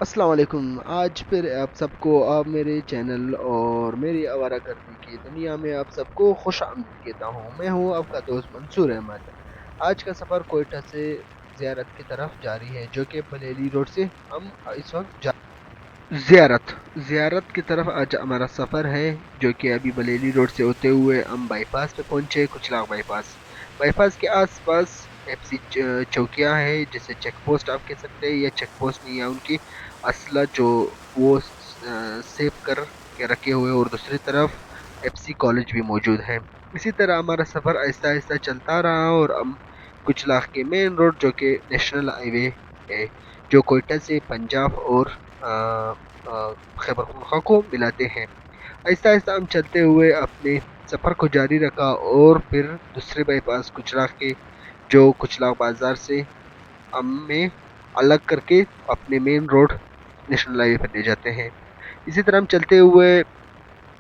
अस्सलाम वालेकुम। आज फिर आप सबको आप मेरे चैनल और मेरी आवारा गर्दी की दुनिया में आप सबको खुश आमदीद कहता हूँ। मैं हूँ आपका दोस्त मंसूर अहमद। आज का सफ़र कोयटा से ज़ियारत की तरफ जारी है, जो कि बलेली रोड से हम इस वक्त जा ज़ियारत ज़ियारत की तरफ आज हमारा सफ़र है, जो कि अभी बलेली रोड से होते हुए हम बाईपास पे पहुँचे, कुचलाग बाईपास। बाईपास के आसपास एफसी चौकियाँ हैं, जिसे चेक पोस्ट आप कह सकते हैं, या चेक पोस्ट नहीं है उनकी असला जो वो सेव कर के रखे हुए, और दूसरी तरफ एफसी कॉलेज भी मौजूद है। इसी तरह हमारा सफ़र आहिस्ता आहिस्ता चलता रहा और हम कुचलाग के मेन रोड, जो कि नेशनल हाईवे है, जो कोयटा से पंजाब और अ, खैबर पख्तूनख्वा को मिलाते हैं। आहिस्ता आहिस्ता हम चलते हुए अपने सफ़र को जारी रखा और फिर दूसरे बाईपास कुचलाग के, जो कुचलाग बाजार से हमें अलग करके अपने मेन रोड नेशनल हाईवे पर ले जाते हैं। इसी तरह हम चलते हुए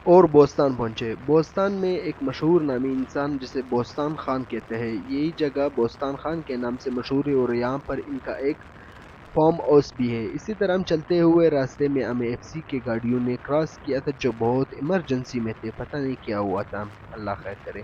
और बोस्तान पहुंचे। बोस्तान में एक मशहूर नामी इंसान जिसे बोस्तान खान कहते हैं, यही जगह बोस्तान खान के नाम से मशहूर है और यहाँ पर इनका एक फार्म हाउस भी है। इसी तरह हम चलते हुए रास्ते में हमें एफसी के गाड़ियों ने क्रॉस किया था, जो बहुत इमरजेंसी में थे, पता नहीं क्या हुआ था, अल्लाह खैर करे।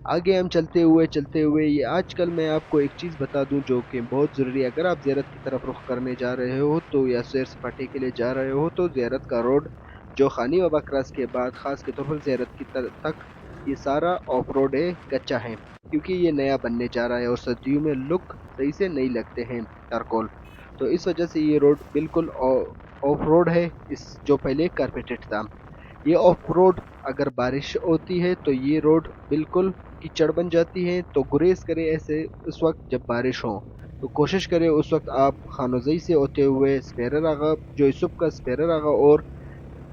आगे हम चलते हुए ये आजकल मैं आपको एक चीज़ बता दूं जो कि बहुत ज़रूरी है। अगर आप ज़ियारत की तरफ रुख करने जा रहे हो तो, या सैर सपाटे के लिए जा रहे हो तो, ज़ियारत का रोड जो खानी बाबा क्रॉस के बाद खास के तौर पर ज़ियारत की तक ये सारा ऑफ रोड है, कच्चा है, क्योंकि ये नया बनने जा रहा है और सर्दियों में लुक सही से नहीं लगते हैं चारकोल। तो इस वजह से ये रोड बिल्कुल ऑफ रोड है, इस जो पहले कारपेटेड था। ये ऑफ रोड अगर बारिश होती है तो ये रोड बिल्कुल कीचड़ बन जाती है, तो गुरेज करें ऐसे उस वक्त जब बारिश हो। तो कोशिश करें उस वक्त आप खानोजई से होते हुए स्पेरर आगा, जो यूसुफ का स्पेरर आगा, और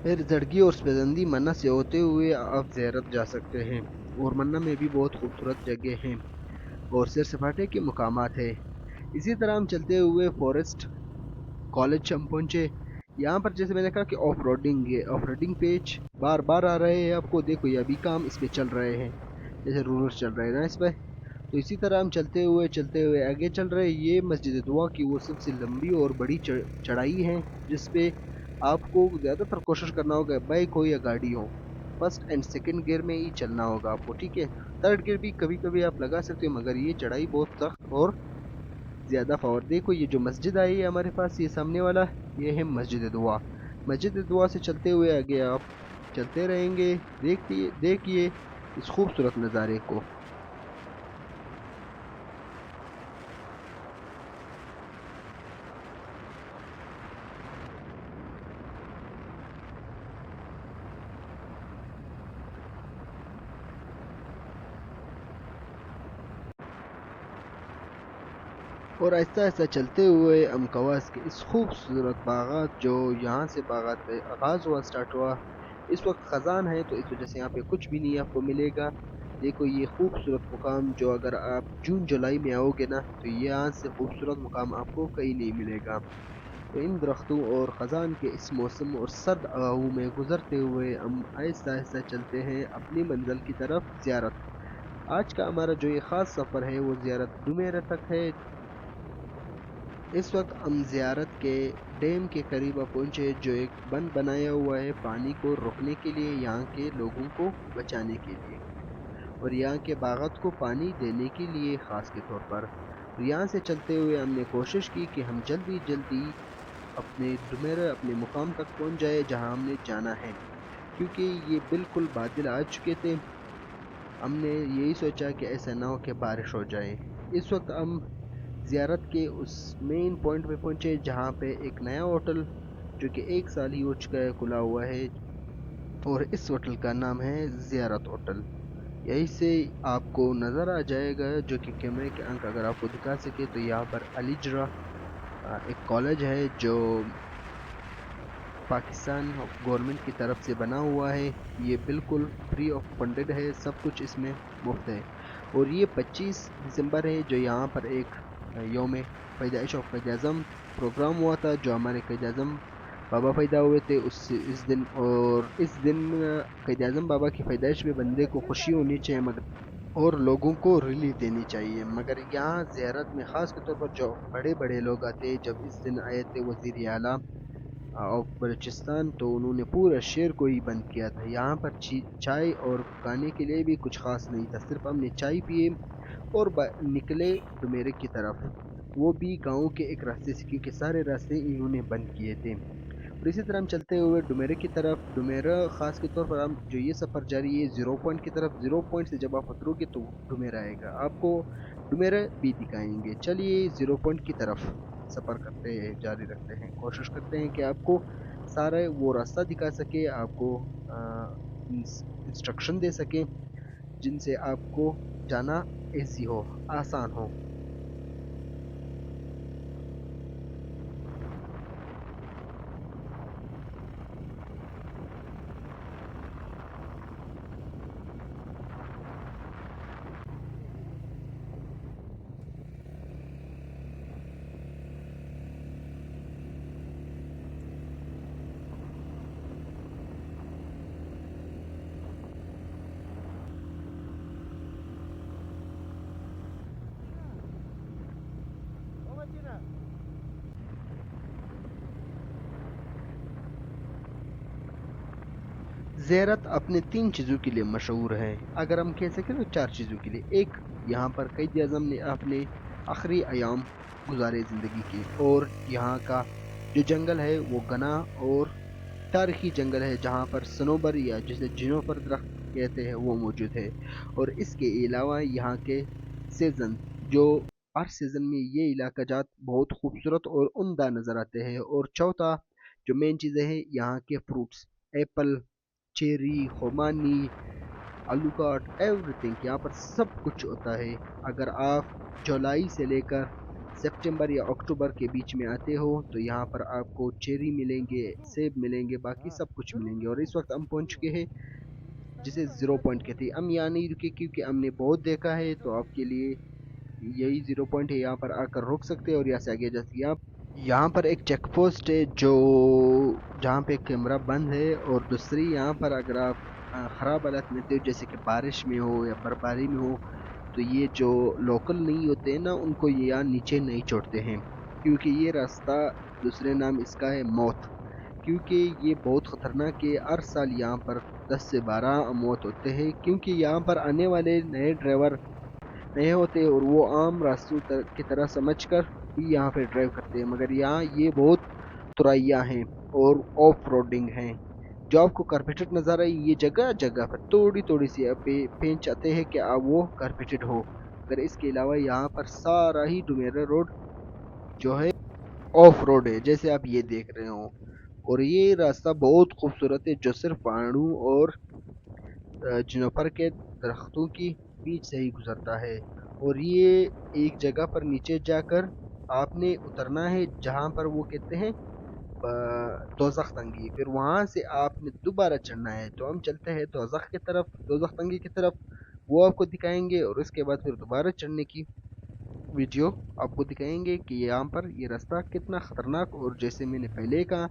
फिर जड़गी और स्पेजंदी मन्ना से होते हुए आप ज़ियारत जा सकते हैं। और मन्ना में भी बहुत खूबसूरत जगह हैं और सैर सपाटे के मकामात है। इसी तरह हम चलते हुए फॉरेस्ट कॉलेज हम पहुंचे। यहाँ पर जैसे मैंने कहा कि ऑफ रोडिंग है, ऑफ रोडिंग पेज बार बार आ रहे हैं आपको, देखो ये अभी काम इस पे चल रहे हैं, जैसे रूलर्स चल रहे हैं ना इस पे। तो इसी तरह हम चलते हुए आगे चल रहे हैं। ये मस्जिद दुआ की वो सबसे लंबी और बड़ी चढ़ाई है, जिसपे आपको ज़्यादातर कोशिश करना होगा, बाइक हो या गाड़ी हो, फर्स्ट एंड सेकंड गियर में ही चलना होगा आपको, ठीक है। थर्ड गियर भी कभी कभी आप लगा सकते हो, मगर ये चढ़ाई बहुत सख्त और ज़्यादा पावर। देखो ये जो मस्जिद आई है हमारे पास, ये सामने वाला, ये है मस्जिद दुआ। मस्जिद दुआ से चलते हुए आगे आप चलते रहेंगे, देखिए देखिए इस खूबसूरत नज़ारे को। और आहिस्ता आहिस्ता चलते हुए हम कवास के इस खूबसूरत बागात, जो यहाँ से बागात का आगाज़ हुआ, स्टार्ट हुआ, इस वक्त ख़जान है, तो इस वजह से यहाँ पे कुछ भी नहीं आपको मिलेगा। देखो ये खूबसूरत मुकाम, जो अगर आप जून जुलाई में आओगे ना, तो यहाँ से खूबसूरत मुकाम आपको कहीं नहीं मिलेगा। तो इन दरख्तों और ख़जान के इस मौसम और सर्द हवाओं में गुजरते हुए हम आहिस्ता आहिस्ता चलते हैं अपनी मंजिल की तरफ, ज़ियारत। आज का हमारा जो ये ख़ास सफ़र है वो ज़ियारत डुमेरा तक है। इस वक्त हम ज़ियारत के डैम के करीब पहुंचे, जो एक बंद बनाया हुआ है पानी को रोकने के लिए, यहाँ के लोगों को बचाने के लिए, और यहाँ के बागात को पानी देने के लिए ख़ास के तौर पर। तो यहाँ से चलते हुए हमने कोशिश की कि हम जल्दी जल्दी अपने डुमेरा, अपने मुकाम तक पहुंच जाए जहाँ हमने जाना है, क्योंकि ये बिल्कुल बादल आ चुके थे। हमने यही सोचा कि ऐसा ना हो कि बारिश हो जाए। इस वक्त हम ज़ियारत के उस मेन पॉइंट पे पहुंचे, जहाँ पे एक नया होटल, जो कि 1 साल ही हो चुका है खुला हुआ है, और इस होटल का नाम है ज़ियारत होटल। यहीं से आपको नज़र आ जाएगा, जो कि कैमरे के अंक अगर आपको दिखा सके तो, यहाँ पर अलीजरा एक कॉलेज है जो पाकिस्तान गवर्नमेंट की तरफ से बना हुआ है। ये बिल्कुल फ्री ऑफ फंडेड है, सब कुछ इसमें मुफ्त है। और ये 25 दिसंबर है, जो यहाँ पर एक योम पैदाइश ऑफ क़ायद आज़म प्रोग्राम हुआ था, जो हमारे क़ायद आज़म बाबा पैदा हुए थे उस इस दिन। और इस दिन क़ायद आज़म बाबा की पैदाइश में बंदे को खुशी होनी चाहिए, मगर और लोगों को रिलीफ देनी चाहिए। मगर यहाँ ज़ियारत में ख़ास के तौर पर जो बड़े बड़े लोग आते हैं, जब इस दिन आए थे वज़ीर आला ऑफ बलूचिस्तान, तो उन्होंने पूरा शहर को ही बंद किया था। यहाँ पर चाय और खाने के लिए भी कुछ खास नहीं था, सिर्फ हमने चाय पिए और निकले डुमेरे की तरफ, वो भी गांव के एक रास्ते से, क्योंकि सारे रास्ते इन्होंने बंद किए थे। और इसी तरह हम चलते हुए डुमेरे की तरफ। डुमेरा खास के तौर पर हम जो ये सफ़र जारी है ज़ीरो पॉइंट की तरफ, ज़ीरो पॉइंट से जब आप उतरोगे तो डुमेरा आएगा, आपको डुमेरा भी दिखाएंगे। चलिए ज़ीरो पॉइंट की तरफ सफ़र करते हैं, जारी रखते हैं, कोशिश करते हैं कि आपको सारा वो रास्ता दिखा सके, आपको इंस्ट्रक्शन दे सके जिनसे आपको जाना इजी हो, आसान हो। ज़ियारत अपने तीन चीज़ों के लिए मशहूर है, अगर हम कह सकें तो चार चीज़ों के लिए। एक, यहाँ पर क़ायद आज़म ने अपने आखिरी अयाम गुजारे ज़िंदगी के, और यहाँ का जो जंगल है वो घना और तारीखी जंगल है, जहाँ पर सनोबर या जिसे जिनोपर दरख्त कहते हैं वो मौजूद है। और इसके अलावा यहाँ के सीज़न, जो हर सीज़न में ये इलाका जात बहुत खूबसूरत और उम्दा नज़र आते हैं। और चौथा, जो मेन चीज़ें हैं यहाँ के फ्रूट्स, एप्पल, चेरी, खुमानी, आलूकाट, एवरीथिंग, यहाँ पर सब कुछ होता है। अगर आप जुलाई से लेकर सितंबर या अक्टूबर के बीच में आते हो तो यहाँ पर आपको चेरी मिलेंगे, सेब मिलेंगे, बाकी सब कुछ मिलेंगे। और इस वक्त हम पहुँच चुके हैं जिसे ज़ीरो पॉइंट कहते हैं। हम यहाँ नहीं रुके क्योंकि हमने बहुत देखा है, तो आपके लिए यही ज़ीरो पॉइंट है, यहाँ पर आकर रुक सकते हैं और यहाँ से आगे जा सकते हैं। यहाँ पर एक चेक पोस्ट है जो जहाँ पे कैमरा बंद है, और दूसरी यहाँ पर अगर आप ख़राब हालत में थे, जैसे कि बारिश में हो या बर्फबारी में हो, तो ये जो लोकल नहीं होते हैं ना, उनको ये यहाँ नीचे नहीं छोड़ते हैं, क्योंकि ये रास्ता, दूसरे नाम इसका है मौत, क्योंकि ये बहुत ख़तरनाक है। हर साल यहाँ पर 10 से 12 मौत होते हैं, क्योंकि यहाँ पर आने वाले नए ड्राइवर नहीं होते और वो आम रास्तों की तरह समझकर भी यहाँ पे ड्राइव करते हैं, मगर यहाँ ये बहुत तुरैया हैं और ऑफ रोडिंग हैं। जो आपको कारपेटेड नज़ारा है, ये जगह जगह पर थोड़ी थोड़ी सी पेंच आते हैं कि आप वो कारपेटेड हो, मगर इसके अलावा यहाँ पर सारा ही डुमेरा रोड जो है ऑफ रोड है, जैसे आप ये देख रहे हो। और ये रास्ता बहुत खूबसूरत है, जो सिर्फ पहाड़ों और जूनपर के दरख्तों की बीच से ही गुजरता है। और ये एक जगह पर नीचे जाकर आपने उतरना है, जहाँ पर वो कहते हैं दोज़ख तंगी, फिर वहाँ से आपने दोबारा चढ़ना है। तो हम चलते हैं दोज़ख की तरफ, दोज़ख तंगी की तरफ, वो आपको दिखाएंगे, और उसके बाद फिर दोबारा चढ़ने की वीडियो आपको दिखाएंगे कि यहाँ पर ये रास्ता कितना ख़तरनाक, और जैसे मैंने पहले कहा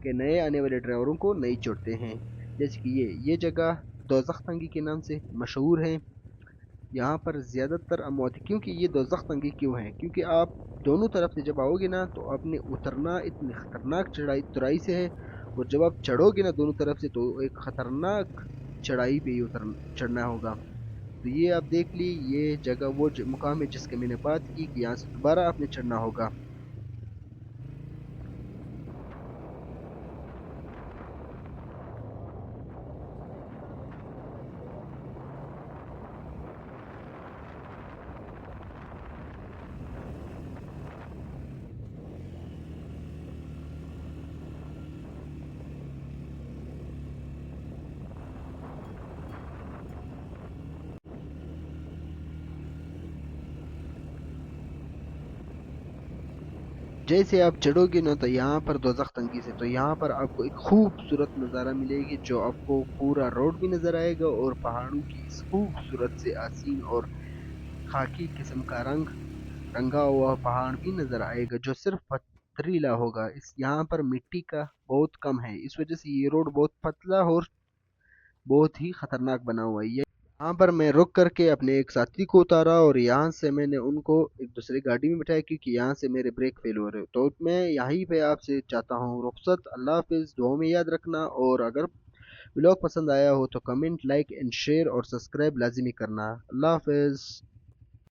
कि नए आने वाले ड्राइवरों को नहीं छोड़ते हैं। जैसे कि ये जगह दोज़ख तंगी के नाम से मशहूर है। यहाँ पर ज़्यादातर अमवात, क्योंकि ये दोज़ख तंगी क्यों है, क्योंकि आप दोनों तरफ से जब आओगे ना तो आपने उतरना इतनी ख़तरनाक चढ़ाई तुराई से है, और जब आप चढ़ोगे ना दोनों तरफ से तो एक ख़तरनाक चढ़ाई पे ही उतर चढ़ना होगा। तो ये आप देख ली, ये जगह वो मुकाम है जिसके मैंने बात की कि यहाँ से दोबारा आपने चढ़ना होगा। जैसे आप चढ़ोगे ना तो यहाँ पर दोज़ख तंगी से, तो यहाँ पर आपको एक खूबसूरत नज़ारा मिलेगी, जो आपको पूरा रोड भी नज़र आएगा और पहाड़ों की इस खूबसूरत से आसीन और खाकी किस्म का रंगा हुआ पहाड़ भी नज़र आएगा, जो सिर्फ पथरीला होगा। इस यहाँ पर मिट्टी का बहुत कम है, इस वजह से ये रोड बहुत पतला और बहुत ही खतरनाक बना हुआ है। यहाँ पर मैं रुक करके अपने एक साथी को उतारा और यहाँ से मैंने उनको एक दूसरी गाड़ी में बिठाया, क्योंकि यहाँ से मेरे ब्रेक फेल हो रहे, तो मैं यहीं पे आपसे चाहता हूँ रुखसत। अल्लाह हाफिज़, दुआ में याद रखना, और अगर व्लॉग पसंद आया हो तो कमेंट, लाइक एंड शेयर और सब्सक्राइब लाजिमी करना। अल्लाह हाफिज़।